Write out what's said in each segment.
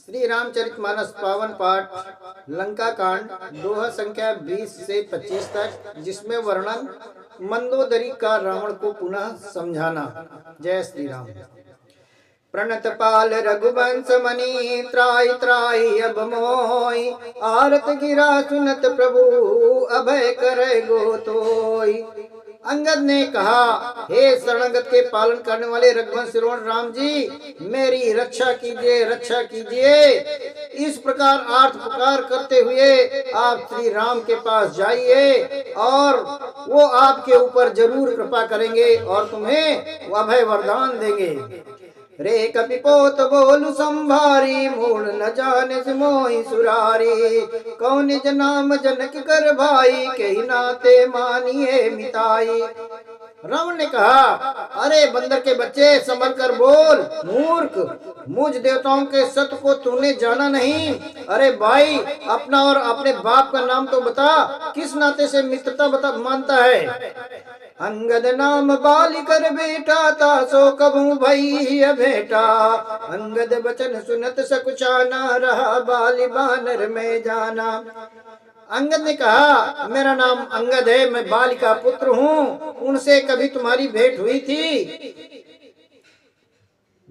श्री रामचरितमानस पावन पाठ लंका कांड दोहा संख्या 20 से 25 तक, जिसमें वर्णन मंदोदरी का रावण को पुनः समझाना। जय श्री राम। प्रणत पाल रघुवंश मणि त्राई त्राई अब मोई, आरत गिरा सुनत प्रभु अभय करे गो तोई। अंगद ने कहा, हे शरणागत के पालन करने वाले रघुवंश श्रवण राम जी, मेरी रक्षा कीजिए, रक्षा कीजिए। इस प्रकार आर्त पुकार करते हुए आप श्री राम के पास जाइए और वो आपके ऊपर जरूर कृपा करेंगे और तुम्हें अभय वरदान देंगे। रे कपिपोत बोलु संभारी, मूल न जाने से मोहि सुरारी। कौन निज नाम जनक कर भाई, कही नाते मानिए मिताई। रावण ने कहा, अरे बंदर के बच्चे, संभल कर बोल। मूर्ख, मुझ देवताओं के सत्य को तूने जाना नहीं। अरे भाई, अपना और अपने बाप का नाम तो बता, किस नाते से मित्रता मानता है। अंगद नाम बाली कर बेटा था, सो कबू भई भेटा। अंगद बचन सुनत सकुचाना, रहा बाली बानर में जाना। अंगद ने कहा, मेरा नाम अंगद है, मैं बाली का पुत्र हूँ। उनसे कभी तुम्हारी भेंट हुई थी?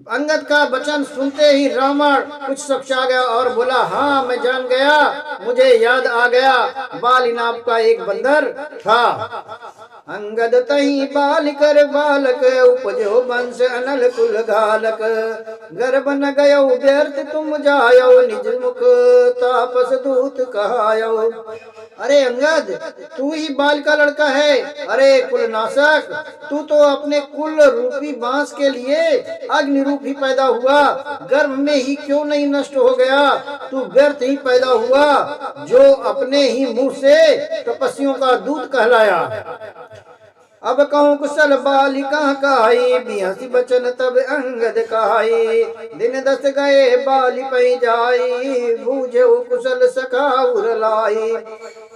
अंगद का वचन सुनते ही रावण कुछ सकुचा गया और बोला, हाँ मैं जान गया, मुझे याद आ गया, बाली नाम का एक बंदर था। अंगद तही बाल कर बालक, उपजो वंश अनल कुल घालक। गर्भ न गयो व्यर्थ तुम जायो, निज मुख तापस दूत कहायो। अरे अंगद, तू ही बाल का लड़का है। अरे कुलनाशक, तू तो अपने कुल रूपी बांस के लिए अग्नि रूपी पैदा हुआ, गर्भ में ही क्यों नहीं नष्ट हो गया? तू व्यर्थ ही पैदा हुआ, जो अपने ही मुंह से तपस्वियों का दूत कहलाया। अब कहूँ कुशल बालिका कहाई, बिहसी बचन तब अंगद कहाई। दिन 10 गए बाली पै जाई, बूझे कुशल सखा उरलाई।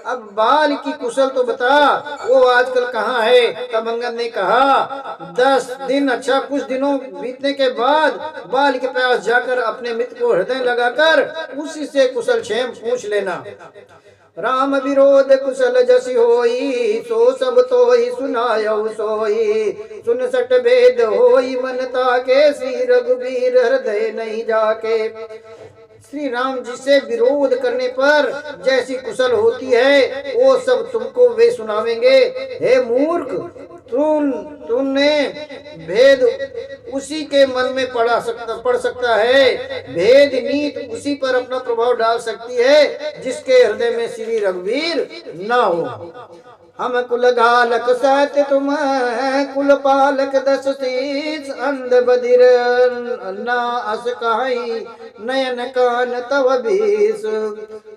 अब बाल की कुशल तो बता, वो आजकल कहाँ है? तब अंगद ने कहा, 10 दिन, अच्छा कुछ दिनों बीतने के बाद बाल के पास जाकर अपने मित्र को हृदय लगाकर उसी से कुशल क्षेम पूछ लेना। राम विरोध कुशल जसी होई, सो सब तो ही सुनायो सोई। सुन सट भेद होई मनता के, श्री रघुवीर हृदय नहीं जाके। श्री राम जी से विरोध करने पर जैसी कुशल होती है, वो सब तुमको वे सुनावेंगे। हे मूर्ख, तुमने भेद उसी के मन में पढ़ सकता है। भेद नीत उसी पर अपना प्रभाव डाल सकती है जिसके हृदय में श्री रघुवीर न हो। हम कुल घालक सहत तुम, कुल पालक 10 शीस। अंध बधिर ना अस कहाई, नयन कान तव बीस।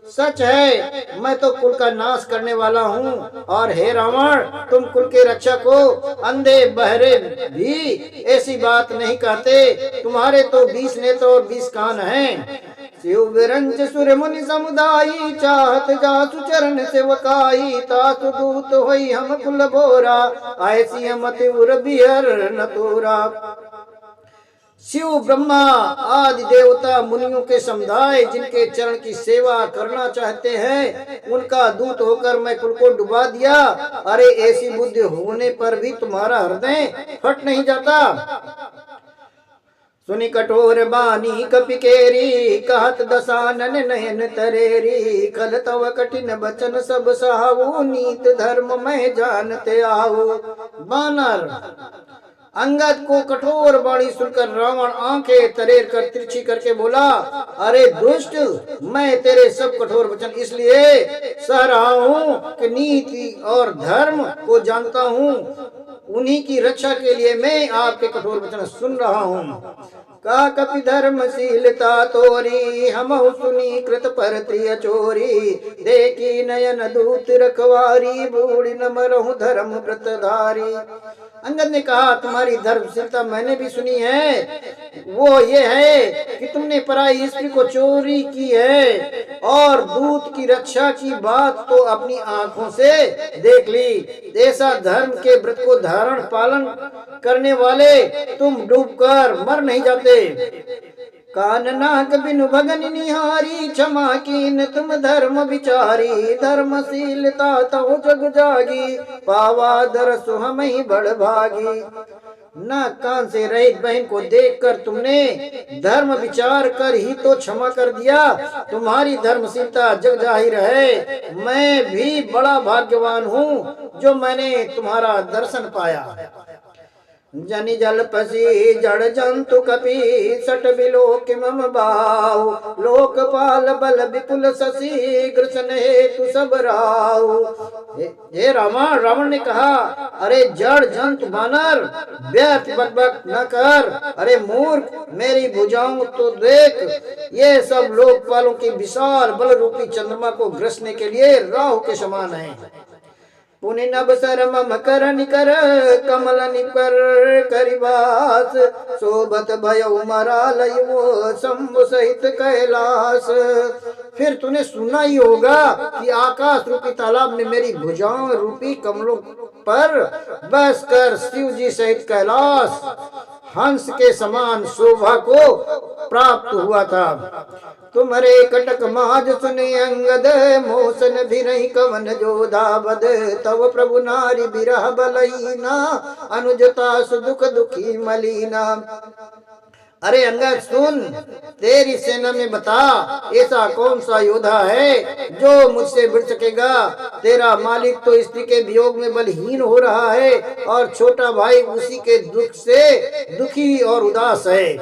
सच है, मैं तो कुल का नाश करने वाला हूँ, और हे रावण, तुम कुल के रक्षक हो। अंधे बहरे भी ऐसी बात नहीं कहते। तुम्हारे तो 20 नेत्र और 20 कान हैं। शिव विरंच सुर मुनि समुदायी, चाहत जासु चरण सेवकाई। तासु दूत होई हम कुल भोरा, ऐसी मति उर बिहर न तोरा। शिव ब्रह्मा आदि देवता मुनियों के समुदाय जिनके चरण की सेवा करना चाहते हैं, उनका दूत होकर मैं कुल को डुबा दिया। अरे ऐसी बुद्धि होने पर भी तुम्हारा हृदय फट नहीं जाता। सुनि कठोर बानी कपिकेरी, कहत दसानन नयन तरेरी। कल तव कठिन बचन सब सहाऊ, नीत धर्म मैं जानते आओ। बानर अंगद को कठोर बाणी सुनकर रावण आंखें तरेर कर तिरछी करके बोला, अरे दुष्ट, मैं तेरे सब कठोर वचन इसलिए सह रहा हूँ कि नीति और धर्म को जानता हूँ। उन्हीं की रक्षा के लिए मैं आपके कठोर वचन सुन रहा हूँ। का कपि धर्मशीलता तोरी, हम सुनी कृत पर त्रिय चोरी। देखी नयन दूत रखवारी, बूढ़ी न मरहु धर्म व्रतधारी। अंगद ने कहा, तुम्हारी धर्मशीलता मैंने भी सुनी है। वो ये है कि तुमने पराई स्त्री को चोरी की है और दूत की रक्षा की बात तो अपनी आंखों से देख ली। ऐसा धर्म के व्रत को धारण पालन करने वाले तुम डूबकर मर नहीं जाते। कान नाक बिनु भगन निहारी, क्षमा कीन तुम धर्म विचारी, धर्मशीलता तव जग जागी, पावा दरस हम ही बड़ भागी। नाक कान से रहित बहन को देखकर तुमने धर्म विचार कर ही तो क्षमा कर दिया, तुम्हारी धर्मशीलता जग जाहिर है। मैं भी बड़ा भाग्यवान हूँ जो मैंने तुम्हारा दर्शन पाया। जनि जल पसी जड़ जंतु कपि, सट बिलोक मम बाहु, लोकपाल बल विपुल शशि, कृष्ण हेतु सब राहु। हे रावण, रावण ने कहा, अरे जड़ जंतु बानर, व्यर्थ बकबक न कर। अरे मूर्ख, मेरी भुजाओं तो देख, ये सब लोकपालों की विशाल बल रूपी चंद्रमा को ग्रसने के लिए राहु के समान है। पुनि नभ सर मम कर निकर, कमल निकर करिवास, शोभत भयउ मरालयो शंभु सहित कैलाश। फिर तूने सुना ही होगा कि आकाश रूपी तालाब में मेरी भुजाओं रूपी कमलों पर बस कर शिव जी सहित कैलाश हंस के समान शोभा को प्राप्त हुआ था। तुम्हारे कटक माज सुने अंगद, मोसन भी नहीं कवन जोधा बद, तव प्रभु नारी बिरह बलईना, अनुजता सुदुख दुखी मलीना। अरे अंगद सुन, तेरी सेना में बता ऐसा कौन सा योद्धा है जो मुझसे भिड़ सकेगा। तेरा मालिक तो स्त्री के वियोग में बलहीन हो रहा है और छोटा भाई उसी के दुख से दुखी और उदास है।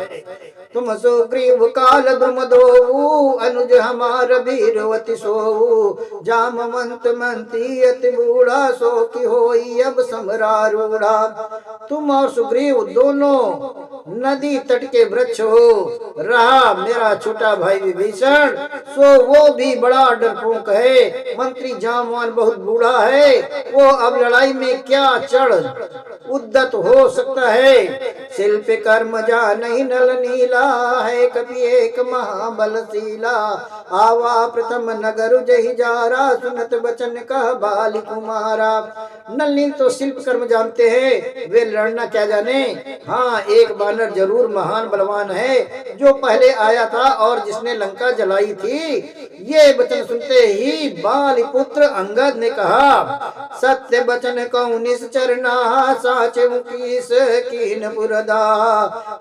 तुम सुग्रीव काल दुम दो, अनुज हमार वीरवती सोऊ, जामवंत मंती अति बूढ़ा, सो की होई अब समरारूढ़ा। तुम और सुग्रीव दोनों नदी तट के वृक्ष हो, रहा मेरा छोटा भाई विभीषण, सो वो भी बड़ा डरपोक है। मंत्री जामवान बहुत बूढ़ा है, वो अब लड़ाई में क्या चढ़ उद्दत हो सकता है। शिल्प कर्म जा नहीं नल नीला, है कभी एक महाबलशीला, आवा प्रथम नगर जही जारा, सुनत बचन कह बाली कुमारा। नल नील तो शिल्प कर्म जानते हैं, वे लड़ना क्या जाने। हाँ, एक बानर जरूर महान बलवान है जो पहले आया था और जिसने लंका जलाई थी। ये वचन सुनते ही बाली पुत्र अंगद ने कहा, सत्य वचन कहूँ निश्चरना, साचे मुकीस कीन पुरदा,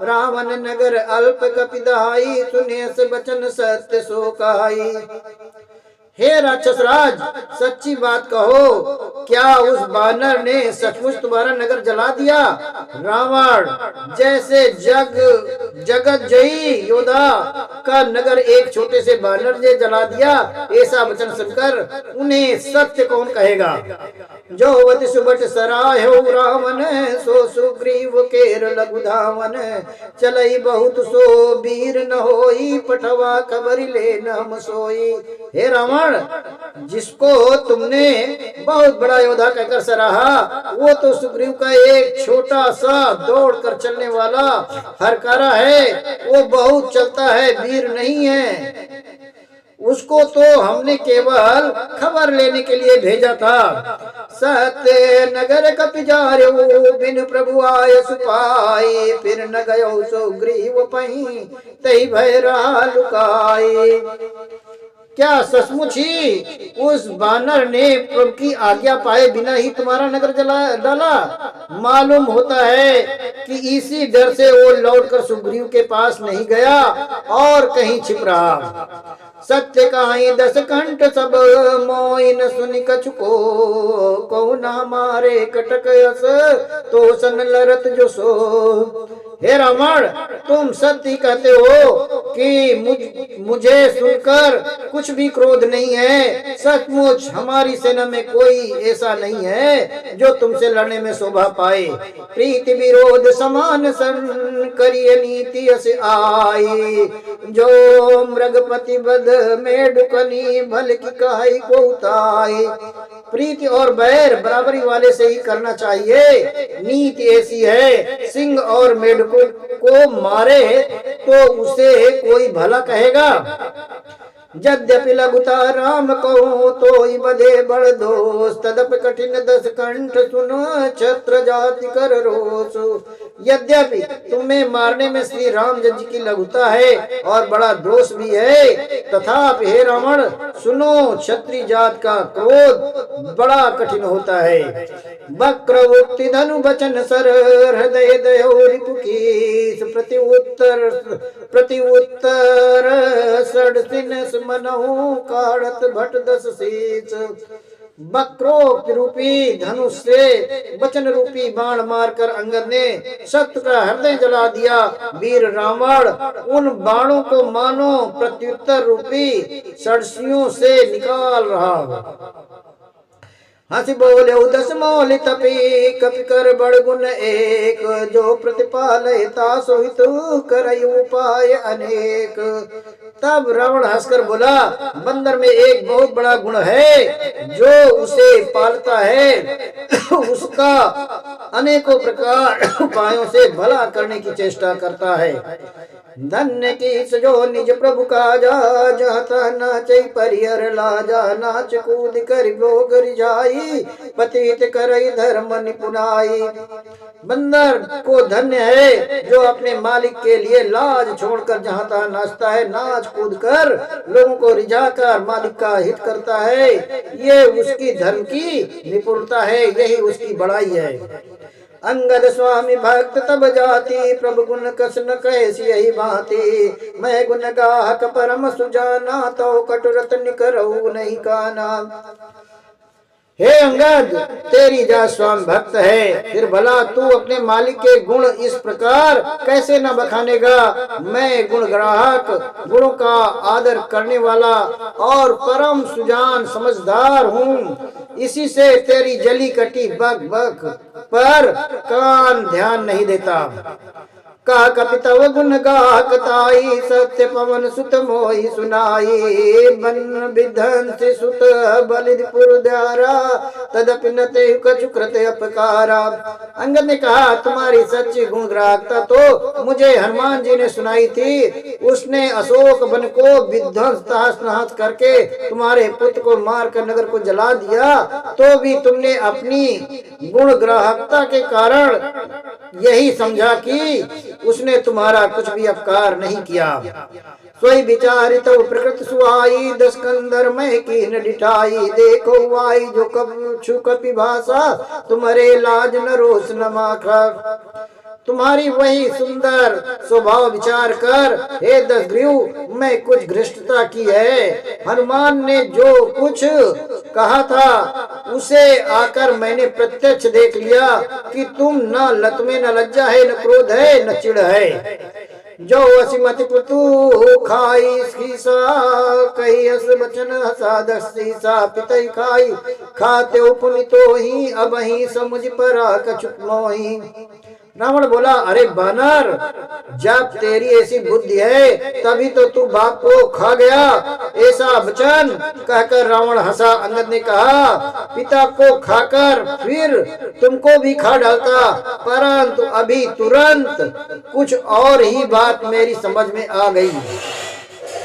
रावण नगर अल्प कपिदाई, सुने से वचन सत्य सो कहाई। हे राक्षस राज, सच्ची बात कहो, क्या उस बानर ने सचमुच तुम्हारा नगर जला दिया? रावण जैसे जगत जयी योद्धा का नगर एक छोटे से बानर ने जला दिया, ऐसा वचन सुनकर उन्हें सत्य कौन कहेगा। जो वत सुबट सराय हो रावण, सो सुग्रीव केर लघु धावन, चलई बहुत सो वीर न होई, पठवा खबर ले न सोई। हे रावण, जिसको तुमने बहुत बड़ा योद्धा कहकर सराहा, वो तो सुग्रीव का एक छोटा सा दौड़ कर चलने वाला हरकारा है। वो बहुत चलता है, वीर नहीं है। उसको तो हमने केवल खबर लेने के लिए भेजा था। सत्य नगर कपिजार्यो, बिन प्रभु आय सुपाई, फिर न गयो सुग्रीव पही, तही भय रहा लुकाई। क्या सचमुच ही उस बानर ने प्रभु की आज्ञा पाए बिना ही तुम्हारा नगर जला डाला? मालूम होता है कि इसी डर से वो लौटकर सुग्रीव के पास नहीं गया और कहीं छिप रहा। सत्य कहाई 10 कंठ सब मोई न सुनि कछु को ना मारे कटक यस, तो सन लरत जो सो। हे रावण, तुम सत्य कहते हो कि मुझे सुनकर कुछ भी क्रोध नहीं है। सचमुच हमारी सेना में कोई ऐसा नहीं है जो तुमसे लड़ने में शोभा पाए। प्रीति विरोध समान सन करिए नीति अस आई, जो मृगपति बध में डुकनी भल की कहाई को उताई। प्रीति और बैर बराबरी वाले से ही करना चाहिए। नीति ऐसी है, सिंह और मेढकों को मारे तो उसे कोई भला कहेगा। यद्यपि लघुता राम कहूँ तो बधे बड़ दोष, तदप कठिन दस कंठ सुनो छत्र जाति कर रोष। यद्यपि तुम्हें मारने में श्री राम जी की लघुता है और बड़ा दोष भी है, तथापि हे रावण सुनो, क्षत्रिय जात का क्रोध बड़ा कठिन होता है। वक्रवुक्ति धनु बचन सर हृदय दयो रिपुकीस, प्रति उत्तर षडसिन मनहु काढ़त भट दस शीस। वक्रोक्त रूपी धनुष से वचन रूपी बाण मारकर अंगद ने शत्रु का हृदय जला दिया। वीर रावण उन बाणों को मानो प्रत्युत्तर रूपी षडसियों से निकाल रहा। हंसी बोले उदस मौलि तपी कपि कर बड़ गुण एक, जो प्रतिपालयता सोहित करई उपाय अनेक। तब रावण हंसकर बोला, बंदर में एक बहुत बड़ा गुण है, जो उसे पालता है उसका अनेकों प्रकार उपायों से भला करने की चेष्टा करता है। धन्य की सजो निज प्रभु काजा, जहता नाचै परिहर लाजा, नाच कूद कर भोग रिझाई, पतित करई धर्म निपुनाई। बंदर को धन्य है जो अपने मालिक के लिए लाज छोड़कर जहाँ तहाँ नाचता है, नाच कूद कर लोगों को रिझाकर मालिक का हित करता है। ये उसकी धर्म की निपुणता है, यही उसकी बड़ाई है। अंगद स्वामी भक्त तब जाति, प्रभु गुण कस न कैसी यही भांति। मैं गुण गाहक परम सुजाना, तो कटुरत निकरऊ नहीं काना। हे अंगद, तेरी जा स्वामी भक्त है, फिर भला तू अपने मालिक के गुण इस प्रकार कैसे न बखानेगा। मैं गुण ग्राहक, गुणों का आदर करने वाला और परम सुजान समझदार हूँ। इसी से तेरी जली कटी बक बक पर कान ध्यान नहीं देता। कहा कपितव गुण गाहकताई, सत्य पवन सुत मोहि सुनाई। बन विध्वंस सुत बलिपुर द्वारा, तदपि न ते कछु कृत अपकारा। अंगद ने कहा, तुम्हारी सच्ची गुण ग्राहकता तो मुझे हनुमान जी ने सुनाई थी। उसने अशोक वन को विध्वंस तहस नहस करके तुम्हारे पुत्र को मारकर नगर को जला दिया, तो भी तुमने अपनी गुण ग्राहकता के कारण यही समझा कि उसने तुम्हारा कुछ भी अपकार नहीं किया। सोई विचारित प्रकृति सुहाई, दस कंदर में कीन डिठाई। देखो आई जो कब छु कपि भाषा, तुम्हारे लाज न रोष न माखा। तुम्हारी वही सुंदर स्वभाव विचार कर हे दशग्रीव, मैं कुछ घृष्टता की है। हनुमान ने जो कुछ कहा था उसे आकर मैंने प्रत्यक्ष देख लिया कि तुम न लत में न लज्जा है, न क्रोध है, न चिढ़ है। जो असीमत पुतु खाई सीसा, कही अस बचन हसा सीसा। पितई खाई खाते उपनितो ही, अब ही समुझ परा कछुक मोही। रावण बोला, अरे बानर, जब तेरी ऐसी बुद्धि है तभी तो तू बाप को खा गया। ऐसा वचन कहकर रावण हंसा। अंगद ने कहा, पिता को खाकर फिर तुमको भी खा डालता, परंतु अभी तुरंत कुछ और ही बात मेरी समझ में आ गई।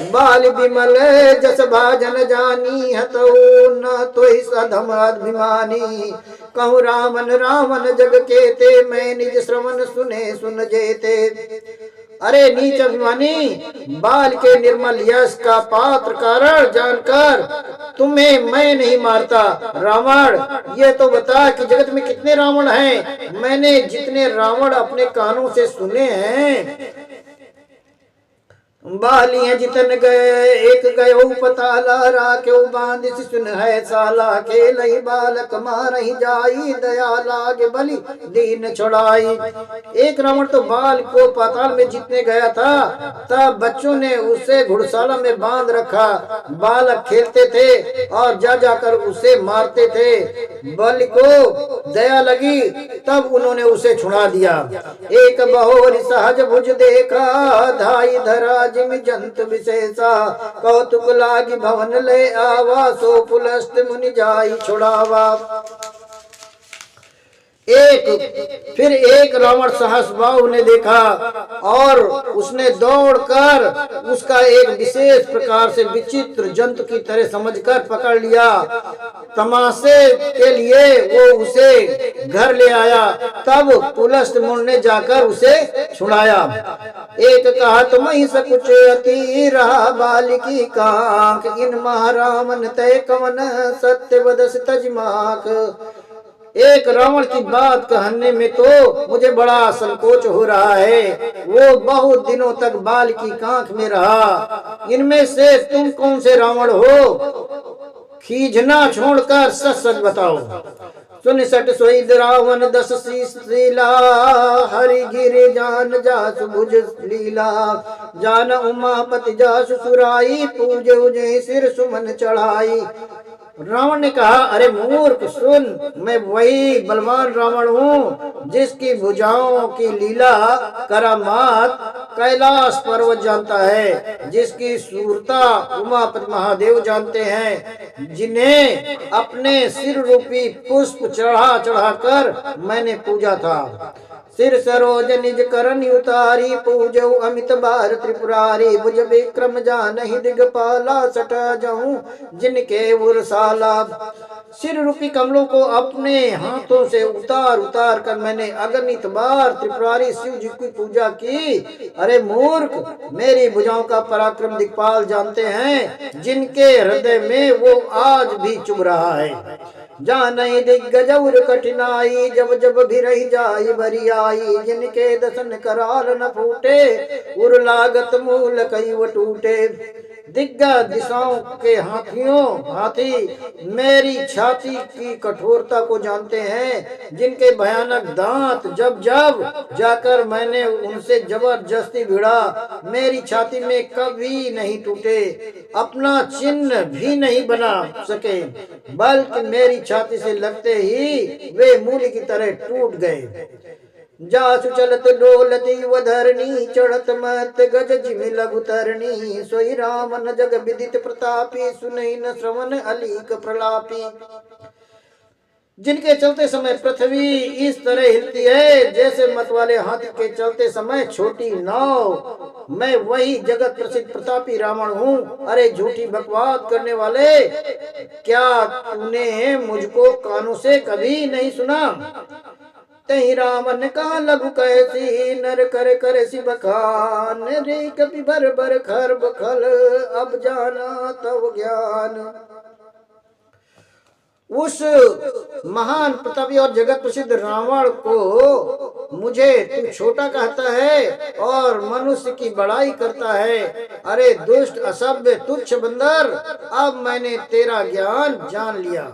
बाल विमल जस भाजन जानी, हतो न तोहि सधम अभिमानी। कहूँ रावण रावण जग के ते, मैं निज श्रवण सुने सुन जेते। अरे नीच अभिमानी, बाल के निर्मल यश का पात्र कारण जानकर तुम्हें मैं नहीं मारता। रावण, ये तो बता कि जगत में कितने रावण हैं। मैंने जितने रावण अपने कानों से सुने हैं, बालियां जितन गए एक गयो पताला, राख्यो बांध सुन है साला। खेलहि बालक मारहि जाई, दया लागे बलि दीन छोड़ाई। एक रावण तो बाल को पाताल में जीतने गया था, तब बच्चों ने उसे घुड़शाला में बांध रखा। बालक खेलते थे और जा जाकर उसे मारते थे। बलि को दया लगी तब उन्होंने उसे छुड़ा दिया। एक बहोर सहज भुज देखा, धाई धरा जिम जंतु विशेषा। कौतुक लागी भवन ले आवा, सो पुलस्त मुनि जाई छुड़ावा। फिर एक रावण सहस्रबाहु ने देखा और उसने दौड़कर उसका एक विशेष प्रकार से विचित्र जंतु की तरह समझकर पकड़ लिया। तमाशे के लिए वो उसे घर ले आया। तब पुलस्त मुनि ने जाकर उसे छुड़ाया। एक कहा तो मही सकुच अति रहा बालिकी कांक, इन महारामन तय कवन सत्य बदस तजमाक। एक रावण की बात कहने में तो मुझे बड़ा संकोच हो रहा है। वो बहुत दिनों तक बाल की कांख में रहा। इनमें से तुम कौन से रावण हो? खींचना छोड़कर सच सच बताओ। सुन सट सोईद रावण दस शीला, हरि गिर जान जासु भुज लीला। जान उमापति जासु सुराई, पूजे उजे सिर सुमन चढ़ाई। रावण ने कहा, अरे मूर्ख सुन, मैं वही बलवान रावण हूँ जिसकी भुजाओं की लीला करामात कैलाश पर्वत जानता है, जिसकी सूरता उमापति महादेव जानते हैं, जिन्हें अपने सिर रूपी पुष्प चढ़ा चढ़ा कर मैंने पूजा था। सिर सरोज निज करन उतारी, पूजौ अमित बार त्रिपुरारी। भुज विक्रम जानहि दिगपाला, सट जाऊं जिनके उरसाला। सिर रूपी कमलों को अपने हाथों से उतार उतार कर मैंने अगणित बार त्रिपुरारी शिव जी की पूजा की। अरे मूर्ख, मेरी भुजाओं का पराक्रम दिक्पाल जानते हैं, जिनके हृदय में वो आज भी चुभ रहा है। जानई दिग्गज उर कठिनाई, जब जब भी रही जाई बरियाई। जिनके दसन कराल न फूटे, उर लागत मूल कई वो टूटे। दिग्गज दिशाओं के हाथी मेरी छाती की कठोरता को जानते हैं, जिनके भयानक दांत जब जब जाकर मैंने उनसे जबरदस्ती भिड़ा, मेरी छाती में कभी नहीं टूटे, अपना चिन्ह भी नहीं बना सके, बल्कि मेरी छाती से लगते ही वे मूली की तरह टूट गए। जासु चलत डोलती वधरणी, चढ़त मत गज जिमि लघु तरणी। सोई रामन जग विदित प्रतापी, सुनई न श्रवण अलीक प्रलापी। जिनके चलते समय पृथ्वी इस तरह हिलती है जैसे मतवाले हाथी के चलते समय छोटी नाव, मैं वही जगत प्रसिद्ध प्रतापी रावण हूँ। अरे झूठी बकवास करने वाले, क्या तूने मुझको कानों से कभी नहीं सुना? तही रामन का लघु कैसी, नर कर कर सी बखान। रे कभी भर भर खर बखल, अब जाना तव ज्ञान। उस महान प्रतापी और जगत प्रसिद्ध रावण को मुझे तू छोटा कहता है और मनुष्य की बड़ाई करता है। अरे दुष्ट असभ्य तुच्छ बंदर, अब मैंने तेरा ज्ञान जान लिया।